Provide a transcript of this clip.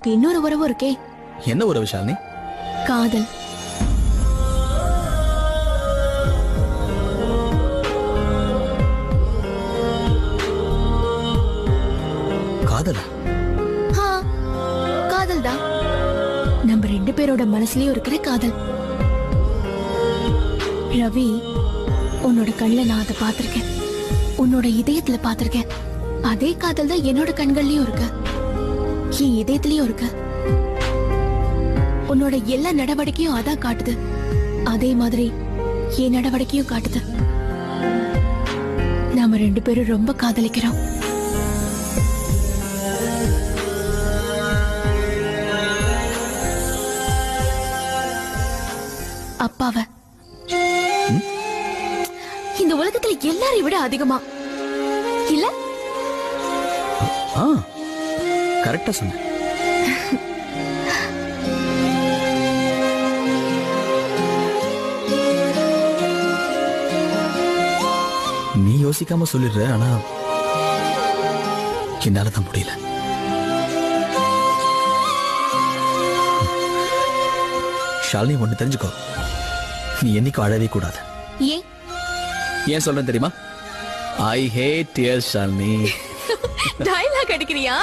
நமக்கு இன்னொரு உறவும் இருக்கே. என்ன உறவு ஷாலினி? காதல். காதலா? காதல் தான். நம்ம 2 பேரோட மனசுலயும் இருக்கிற காதல். ரவி, உன்னோட கண்ணுல நான் அதை பார்த்திருக்கேன், உன்னோட இதயத்துல பார்த்திருக்கேன். அதே காதல் தான் என்னோட கண்கள்லயும் இருக்கு, என் இதயத்திலயும் இருக்கு. உன்னோட எல்லா நடவடிக்கையும் அதான் காட்டுது, அதே மாதிரி என் நடவடிக்கையும் காட்டுது. நாம 2 பேரும் ரொம்ப காதலிக்கிறோம். அப்பாவ இந்த உலகத்துல எல்லாரையும் விட அதிகமா இல்ல? கரெக்டா சொன்ன. நீ யோசிக்காம சொல்லிடுற, ஆனா என்னாலதான் முடியல. ஷாலினி, ஒண்ணு தெரிஞ்சுக்கோ, நீ என்னைக்கும் அழவே கூடாது. ஏன் சொல்றேன் தெரியுமா? ஐ ஹேட் டியர்ஸ் ஷாலினி. டயலாக் அடிக்கிறியா?